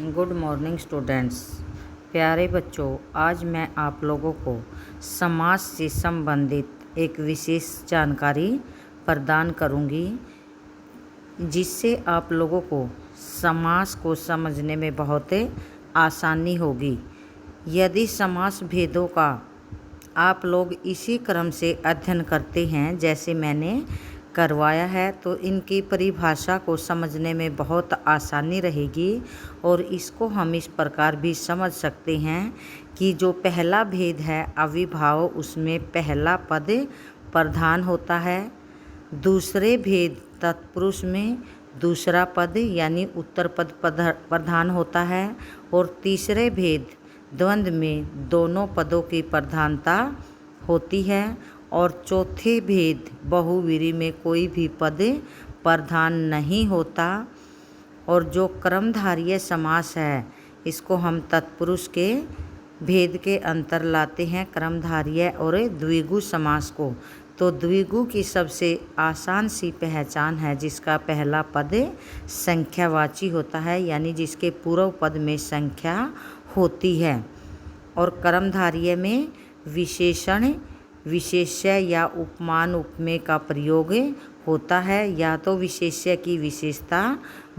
Good morning students. प्यारे बच्चों, आज मैं आप लोगों को समास से संबंधित एक विशेष जानकारी प्रदान करूंगी, जिससे आप लोगों को समास को समझने में बहुत आसानी होगी। यदि समास भेदों का आप लोग इसी क्रम से अध्ययन करते हैं जैसे मैंने करवाया है, तो इनकी परिभाषा को समझने में बहुत आसानी रहेगी। और इसको हम इस प्रकार भी समझ सकते हैं कि जो पहला भेद है अविभाव, उसमें पहला पद प्रधान होता है। दूसरे भेद तत्पुरुष में दूसरा पद यानी उत्तर पद प्रधान होता है। और तीसरे भेद द्वंद्व में दोनों पदों की प्रधानता होती है। और चौथे भेद बहुव्रीहि में कोई भी पद प्रधान नहीं होता। और जो क्रमधारीय समास है, इसको हम तत्पुरुष के भेद के अंतर लाते हैं, क्रमधारीय और द्विगु समास को। तो द्विगु की सबसे आसान सी पहचान है जिसका पहला पद संख्यावाची होता है, यानी जिसके पूर्व पद में संख्या होती है। और क्रमधारीय में विशेषण, विशेष्य या उपमान उपमेय का प्रयोग होता है। या तो विशेष्य की विशेषता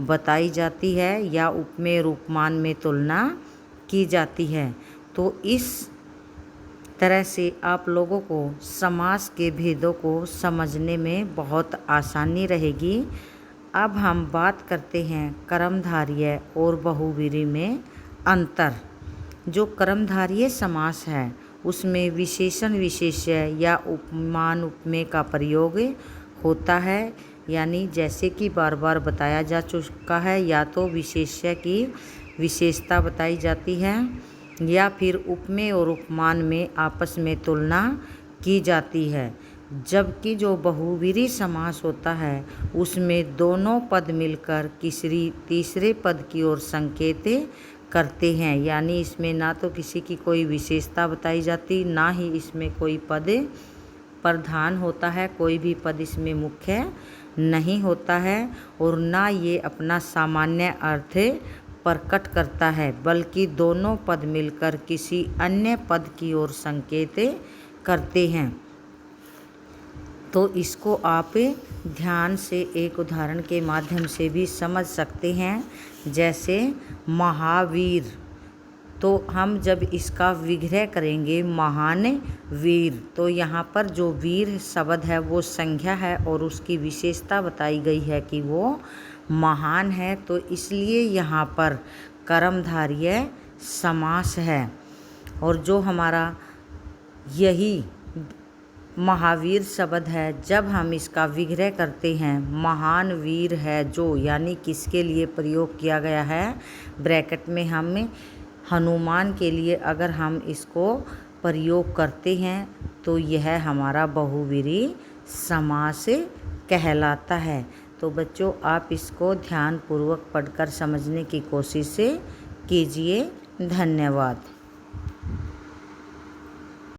बताई जाती है या उपमेय और उपमान में तुलना की जाती है। तो इस तरह से आप लोगों को समास के भेदों को समझने में बहुत आसानी रहेगी। अब हम बात करते हैं क्रमधारीय और बहुव्रीहि में अंतर। जो क्रमधारीय समास है उसमें विशेषण, विशेष्य या उपमान उपमेय का प्रयोग होता है, यानी जैसे कि बार बार बताया जा चुका है, या तो विशेष्य की विशेषता बताई जाती है या फिर उपमेय और उपमान में आपस में तुलना की जाती है। जबकि जो बहुव्रीहि समास होता है उसमें दोनों पद मिलकर किसी तीसरे पद की ओर संकेत करते हैं, यानी इसमें ना तो किसी की कोई विशेषता बताई जाती, ना ही इसमें कोई पद प्रधान होता है, कोई भी पद इसमें मुख्य नहीं होता है। और ना ये अपना सामान्य अर्थ प्रकट करता है, बल्कि दोनों पद मिलकर किसी अन्य पद की ओर संकेत करते हैं। तो इसको आप ध्यान से एक उदाहरण के माध्यम से भी समझ सकते हैं, जैसे महावीर। तो हम जब इसका विग्रह करेंगे महान वीर, तो यहाँ पर जो वीर शब्द है वो संज्ञा है और उसकी विशेषता बताई गई है कि वो महान है। तो इसलिए यहाँ पर कर्मधारय समास है। और जो हमारा यही महावीर शब्द है, जब हम इसका विग्रह करते हैं, महान वीर है जो, यानी किसके लिए प्रयोग किया गया है, ब्रैकेट में हम हनुमान के लिए अगर हम इसको प्रयोग करते हैं तो यह हमारा बहुव्रीहि समास कहलाता है। तो बच्चों, आप इसको ध्यानपूर्वक पढ़कर समझने की कोशिश कीजिए। धन्यवाद।